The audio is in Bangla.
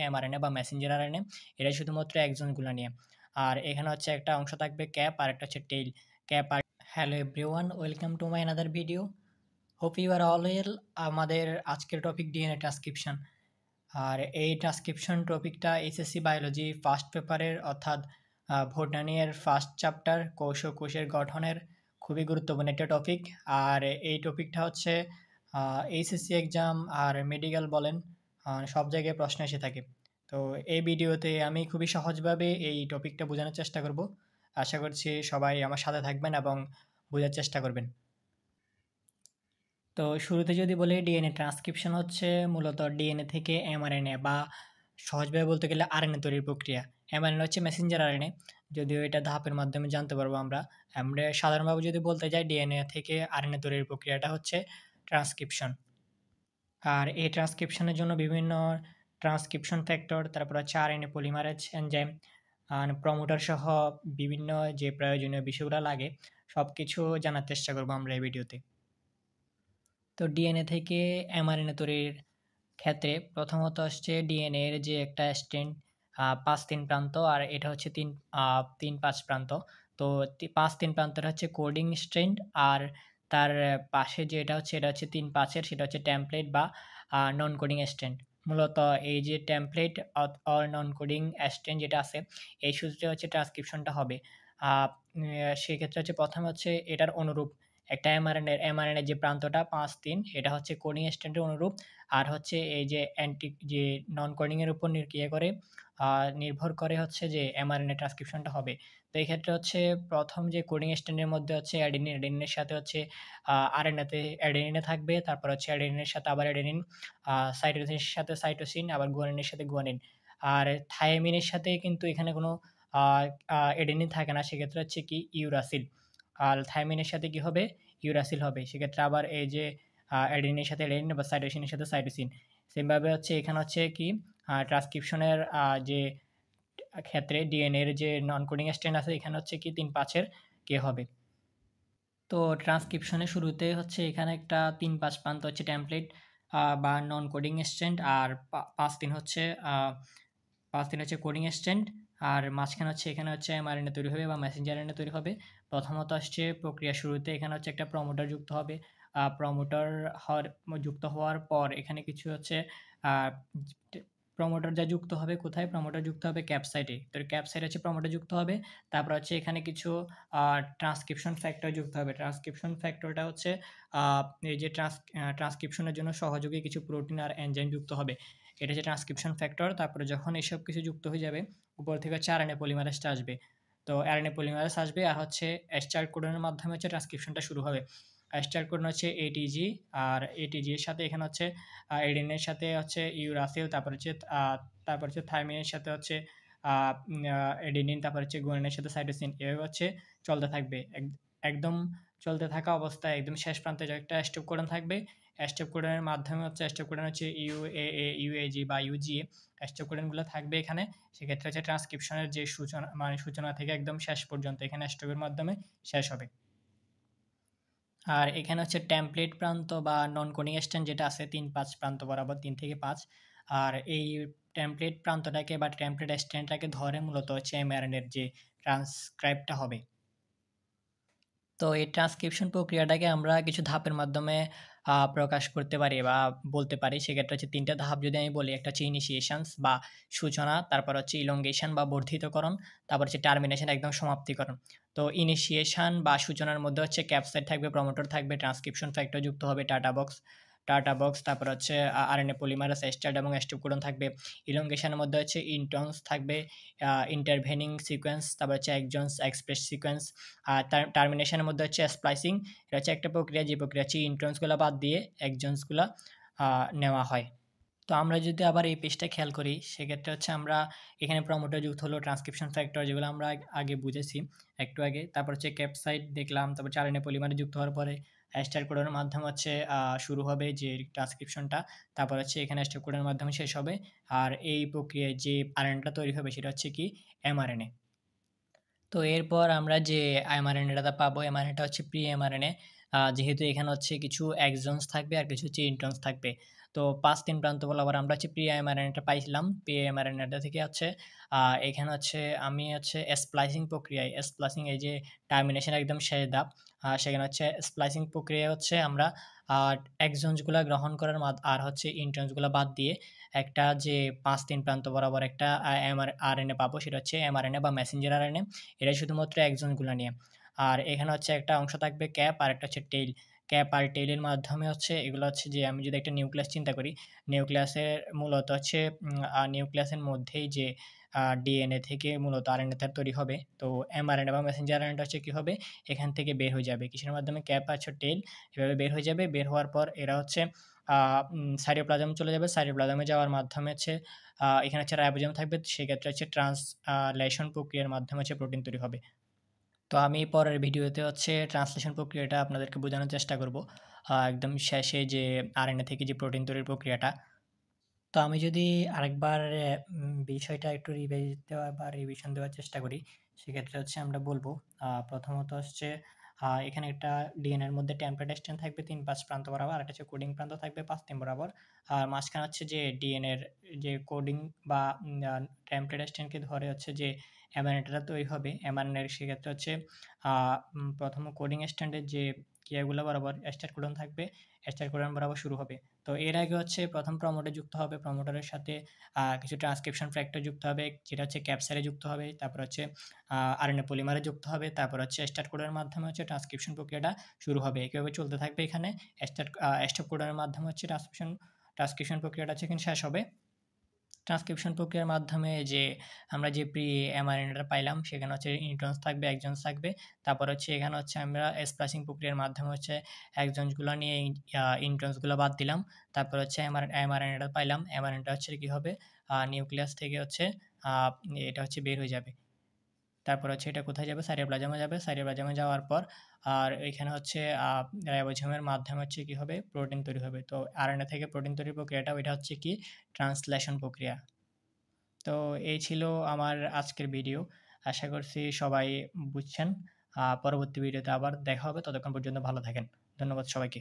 এমআরএনএ বা মেসেঞ্জার আরএনএ, এটা শুধুমাত্র এক্সনগুলো নিয়ে। আর এখানে হচ্ছে একটা অংশ থাকবে ক্যাপ আর একটা হচ্ছে টেইল। ক্যাপ আর hello everyone, welcome to my another video. Hope you are all well. আমাদের আজকের টপিক ডিএনএ ট্রান্সক্রিপশন। আর এই ট্রান্সক্রিপশন টপিকটা এসএসসি বায়োলজি ফার্স্ট পেপারের অর্থাৎ ভোটানির ফার্স্ট চ্যাপ্টার কোষের গঠনের খুবই গুরুত্বপূর্ণ একটা টপিক। আর এই টপিকটা হচ্ছে এইচএসসি এক্সাম আর মেডিকেল বলেন সব জায়গায় প্রশ্ন এসে থাকে। তো এই ভিডিওতে আমি খুবই সহজভাবে এই টপিকটা বোঝানোর চেষ্টা করব। আশা করছি সবাই আমার সাথে থাকবেন এবং বোঝার চেষ্টা করবেন। তো শুরুতে যদি বলি, ডিএনএ ট্রান্সক্রিপশন হচ্ছে মূলত ডিএনএ থেকে এমআরএনএ বা সহজভাবে বলতে গেলে আরএনএ তৈরির প্রক্রিয়া। এমআরএনএ হচ্ছে মেসেঞ্জার আরএনএ, যদিও এটা ধাপের মাধ্যমে জানতে পারবো আমরা। আমরা সাধারণভাবে যদি বলতে যাই, ডিএনএ থেকে আরএনএ তৈরির প্রক্রিয়াটা হচ্ছে ট্রান্সক্রিপশন। আর এই ট্রান্সক্রিপশনের জন্য বিভিন্ন ট্রান্সক্রিপশন ফ্যাক্টর, তারপর হচ্ছে আরএনএ পলিমারেজ এনজাইম আর প্রমোটার সহ বিভিন্ন যে প্রয়োজনীয় বিষয়গুলো লাগে সব কিছু জানার চেষ্টা করবো আমরা এই ভিডিওতে। তো ডিএনএ থেকে এমআরএনএ তৈরির ক্ষেত্রে প্রথমত আসছে ডিএনএ এর যে একটা স্ট্র্যান্ড 5-3 প্রান্ত, আর এটা হচ্ছে 3-5 প্রান্ত। তো 5-3 প্রান্তের হচ্ছে কোডিং স্ট্র্যান্ড, আর তার পাশে যেটা হচ্ছে এটা হচ্ছে 3-5-এর, সেটা হচ্ছে টেমপ্লেট বা নন কোডিং স্ট্র্যান্ড। মূলত এই যে template or non coding strand যেটা আছে, এই সূত্রে হচ্ছে ট্রান্সক্রিপশনটা হবে। সেক্ষেত্রে হচ্ছে প্রথম হচ্ছে এটার অনুরূপ একটা এমআরএনএ যে প্রান্তটা 5-3, এটা হচ্ছে কোডিং স্ট্র্যান্ডের অনুরূপ। আর হচ্ছে এই যে যে নন কোডিং এর উপর নির্ভর করে হচ্ছে যে এমআরএনএ ট্রান্সক্রিপশনটা হবে। তো এই ক্ষেত্রে হচ্ছে প্রথম যে কোডিং স্ট্র্যান্ডের মধ্যে হচ্ছে অ্যাডেনিনের সাথে হচ্ছে আরএনএতে অ্যাডেনিনে থাকবে, তারপর হচ্ছে অ্যাডেনিনের সাথে আবার অ্যাডেনিন, সাইটোসিনের সাথে সাইটোসিন, আবার গুয়ানিনের সাথে গুয়ানিন। আর থায়ামিনের সাথে কিন্তু এখানে কোনো অ্যাডেনিন থাকে না, সেক্ষেত্রে হচ্ছে কি ইউরাসিল। আর থায়ামিনের সাথে কি হবে? ইউরাসিল হবে। সেক্ষেত্রে আবার এই যে অ্যাডেনিনের সাথে অ্যাডেনিন বা সাইটোসিনের সাথে সাইটোসিন। সেমভাবে হচ্ছে এখানে হচ্ছে কি ট্রান্সক্রিপশনের যে ক্ষেত্রে ডিএনএ এর যে নন কোডিং স্ট্র্যান্ড আছে, এখানে হচ্ছে কি 3-5-এর কে হবে। তো ট্রান্সক্রিপশনের শুরুতে হচ্ছে এখানে একটা 3-5 প্রান্ত হচ্ছে টেমপ্লেট বা নন কোডিং স্ট্র্যান্ড, আর 5-3 হচ্ছে 5-3 হচ্ছে কোডিং স্ট্র্যান্ড, আর মাঝখানে হচ্ছে এখানে হচ্ছে এমআরএনএ তৈরি হবে বা মেসেঞ্জার আরএনএ তৈরি হবে। প্রথমত আসছে প্রক্রিয়া শুরুতে এখানে হচ্ছে একটা প্রমোটার যুক্ত হবে। প্রমোটার যুক্ত হওয়ার পর এখানে কিছু হচ্ছে আ প্রমোটার যা যুক্ত হবে কোথায়? প্রমোটার যুক্ত হবে ক্যাপসাইটে। তো ক্যাপসাইট হচ্ছে প্রমোটার যুক্ত হবে। তারপর হচ্ছে এখানে কিছু ট্রান্সক্রিপশন ফ্যাক্টর যুক্ত হবে। ট্রান্সক্রিপশন ফ্যাক্টরটা হচ্ছে আ এই যে ট্রান্সক্রিপশনের জন্য সহযোগী কিছু প্রোটিন আর এনজাইম যুক্ত হবে। এটা হচ্ছে ট্রান্সক্রিপশন ফ্যাক্টর। তারপরে যখন এসব কিছু যুক্ত হয়ে যাবে, উপর থেকে হচ্ছে আরএনএ পলিমারেজটা আসবে। তো আরএনএ পলিমারেজ আসবে, আর হচ্ছে স্টার্ট কোডনের মাধ্যমে হচ্ছে ট্রান্সক্রিপশনটা শুরু হবে। স্টার্ট কোডন হচ্ছে এটিজি, আর এটিজি এর সাথে এখানে হচ্ছে এডেনের সাথে হচ্ছে ইউরাসিল, তারপর হচ্ছে থাইমিনের সাথে হচ্ছে এডেনিন, তারপর হচ্ছে গুয়ানিনের সাথে সাইটোসিন। এভাবে হচ্ছে চলতে থাকবে। একদম চলতে থাকা অবস্থায় একদম শেষ প্রান্তে যে একটা স্টপ কোডন থাকবে। স্টপ কোডনের মাধ্যমে হচ্ছে স্টপ কোডন হচ্ছে ইউএএ, ইউএজি বা ইউজিএ স্টপ কোডনগুলো থাকবে এখানে। সেক্ষেত্রে হচ্ছে ট্রান্সক্রিপশনের যে সূচনা থেকে একদম শেষ পর্যন্ত এখানে স্টপের মাধ্যমে শেষ হবে। আর এখানে হচ্ছে টেমপ্লেট প্রান্ত বা নন কোডিং স্ট্যান্ড যেটা আছে 3-5 প্রান্ত বরাবর, 3 থেকে 5। আর এই টেমপ্লেট প্রান্তটাকে বা টেমপ্লেট স্ট্যান্ডটাকে ধরে মূলত হচ্ছে এমআরএনএর যে ট্রান্সক্রাইবটা হবে। তো এই ট্রান্সক্রিপশন প্রক্রিয়াটাকে আমরা কিছু ধাপের মাধ্যমে প্রকাশ করতে পারি বা বলতে পারি। সেক্ষেত্রে হচ্ছে ৩ টা ধাপ যদি আমি বলি, একটা হচ্ছে ইনিশিয়েশনস বা সূচনা, তারপর হচ্ছে ইলংগেশন বা বর্ধিতকরণ, তারপর হচ্ছে টার্মিনেশন একদম সমাপ্তিকরণ। তো ইনিশিয়েশন বা সূচনার মধ্যে হচ্ছে ক্যাপসাইড থাকবে, প্রমোটর থাকবে, ট্রান্সক্রিপশন ফ্যাক্টর যুক্ত হবে, টাটা বক্স, তারপর হচ্ছে আরএনএ পলিমারেজ স্টার্ট এবং স্টপ কোডন থাকবে। ইলংগেশনের মধ্যে হচ্ছে ইন্ট্রনস থাকবে, ইন্টারভেনিং সিকোয়েন্স, তারপর হচ্ছে একজনস এক্সপ্রেস সিকোয়েন্স। আর টার্মিনেশনের মধ্যে হচ্ছে স্প্লাইসিং। এটা হচ্ছে একটা প্রক্রিয়া, যে প্রক্রিয়া হচ্ছে ইন্ট্রনসগুলো বাদ দিয়ে একজনসগুলো নেওয়া হয়। তো আমরা যদি আবার এই পেজটা খেয়াল করি, সেক্ষেত্রে হচ্ছে আমরা এখানে প্রমোটার যুক্ত হলো, ট্রান্সক্রিপশন ফ্যাক্টর যেগুলো আমরা আগে বুঝেছি একটু আগে। তারপর হচ্ছে ক্যাপসাইড দেখলাম, তারপর আরএনএ পলিমারে যুক্ত হওয়ার পরে স্টার্ট কোডনের মাধ্যমে হচ্ছে শুরু হবে যে ট্রান্সক্রিপশনটা। তারপর হচ্ছে এখানে স্টপ কোডনের মাধ্যমে শেষ হবে। আর এই প্রক্রিয়ায় যে আরএনএটা তৈরি হবে সেটা হচ্ছে কি এমআরএনএ। তো এরপর আমরা যে এমআরএনএটা পাবো, এমআরএনএটা হচ্ছে প্রি এমআরএনএ। যেহেতু এখানে হচ্ছে কিছু এক্সনস থাকবে আর কিছু হচ্ছে ইন্ট্রনস থাকবে। তো 5-3 প্রান্ত বরাবর আমরা হচ্ছে pre-mRNA-টা পাইছিলাম। pre-mRNA-টা থেকে হচ্ছে এখানে হচ্ছে আমি হচ্ছে স্প্লাইসিং প্রক্রিয়ায় স্প্লাইসিং এই যে টার্মিনেশন একদম শেষ ধাপ। সেখানে হচ্ছে স্প্লাইসিং প্রক্রিয়ায় হচ্ছে আমরা আ এক্সনস গুলা গ্রহণ করার আর হচ্ছে ইন্ট্রনস গুলা বাদ দিয়ে একটা যে 5-3 প্রান্ত বরাবর একটা আরএনএ পাবো সেটা হচ্ছে এমআরএনএ বা মেসেঞ্জার আরএনএ। এটা শুধুমাত্র এক্সন গুলা নিয়ে। আর এখানে হচ্ছে একটা অংশ থাকবে ক্যাপ আর একটা হচ্ছে টেইল। ক্যাপ আর টেইলের মাধ্যমে হচ্ছে এগুলো হচ্ছে যে আমি যদি একটা নিউক্লিয়াস চিন্তা করি, নিউক্লিয়াসের মূলত হচ্ছে নিউক্লিয়াসের মধ্যেই যে ডিএনএ থেকে মূলত আরএনএ টা তৈরি হবে। তো এমআরএনএ বা মেসেঞ্জার আরএনএ টা হচ্ছে কি হবে? এখান থেকে বের হয়ে যাবে। কিসের মাধ্যমে? ক্যাপ আর হচ্ছে টেইল এভাবে বের হয়ে যাবে। বের হওয়ার পর এরা হচ্ছে সাইটোপ্লাজমে চলে যাবে। সাইটোপ্লাজমে যাওয়ার মাধ্যমে হচ্ছে এখানে হচ্ছে রাইবোজোম থাকবে। সেক্ষেত্রে হচ্ছে লেশন প্রক্রিয়ার মাধ্যমে হচ্ছে প্রোটিন তৈরি হবে। তো আমি পরের ভিডিওতে হচ্ছে ট্রান্সলেশন প্রক্রিয়াটা আপনাদেরকে বোঝানোর চেষ্টা করব। একদম শেষে যে আরএনএ থেকে যে প্রোটিন তৈরির প্রক্রিয়াটা। তো আমি যদি আরেকবার বিষয়টা একটু রিভাইজ দেওয়া বা রিভিশন দেওয়ার চেষ্টা করি, সেক্ষেত্রে হচ্ছে আমরা বলব প্রথমত হচ্ছে এখানে একটা ডিএনএর মধ্যে টেমপ্লেট স্ট্র্যান্ড থাকবে ৩-৫ প্রান্ত বরাবর, আরেকটা হচ্ছে কোডিং প্রান্ত থাকবে ৫-৩ বরাবর। আর মাঝখানে হচ্ছে যে ডিএনএর যে কোডিং বা টেমপ্লেট স্ট্র্যান্ডকে ধরে হচ্ছে যে এমআরএনএটা তৈরি হবে। এমআরএনএর সেক্ষেত্রে হচ্ছে প্রথম কোডিং স্ট্র্যান্ডের যে ক্রিয়াগুলো বরাবর স্টার্ট কোডন থাকবে, স্টার্ট কোডন বরাবর শুরু হবে। তো এর আগে হচ্ছে প্রথম প্রমোটার যুক্ত হবে। প্রমোটারের সাথে কিছু ট্রান্সক্রিপশন ফ্যাক্টর যুক্ত হবে, যেটা হচ্ছে ক্যাপসারে যুক্ত হবে। তারপর হচ্ছে আরএনএ পলিমারে যুক্ত হবে। তারপর হচ্ছে স্টার্ট কোডনের মাধ্যমে হচ্ছে ট্রান্সক্রিপশন প্রক্রিয়াটা শুরু হবে। একইভাবে চলতে থাকবে এখানে। স্টপ কোডনের মাধ্যমে হচ্ছে ট্রান্সক্রিপশন প্রক্রিয়াটা হচ্ছে এখানে শেষ হবে। ট্রান্সক্রিপশন প্রক্রিয়ার মাধ্যমে যে আমরা যে এমআরএনএটা পাইলাম সেখানে হচ্ছে ইন্ট্রনস থাকবে, এক্সনস থাকবে। তারপর হচ্ছে এখানে হচ্ছে আমরা স্প্লাইসিং প্রক্রিয়ার মাধ্যমে হচ্ছে এক্সনসগুলো নিয়ে ইন্ট্রনসগুলো বাদ দিলাম। তারপর হচ্ছে এমআরএনএটা পাইলাম। এমআরএনএটা হচ্ছে কি হবে? নিউক্লিয়াস থেকে হচ্ছে আ এটা হচ্ছে বের হয়ে যাবে। তারপর হচ্ছে এটা কোথায় যাবে? সাইটোপ্লাজমে যাবে। সাইটোপ্লাজমে যাওয়ার পর আর এখানে হচ্ছে রাইবোজোমের মাধ্যমে হচ্ছে কি হবে? প্রোটিন তৈরি হবে। তো আরএনএ থেকে প্রোটিন তৈরির প্রক্রিয়াটা ওইটা হচ্ছে কি? ট্রান্সলেশন প্রক্রিয়া। তো এই ছিল আমার আজকের ভিডিও। আশা করছি সবাই বুঝছেন। পরবর্তী ভিডিওতে আবার দেখা হবে। ততক্ষণ পর্যন্ত ভালো থাকেন। ধন্যবাদ সবাইকে।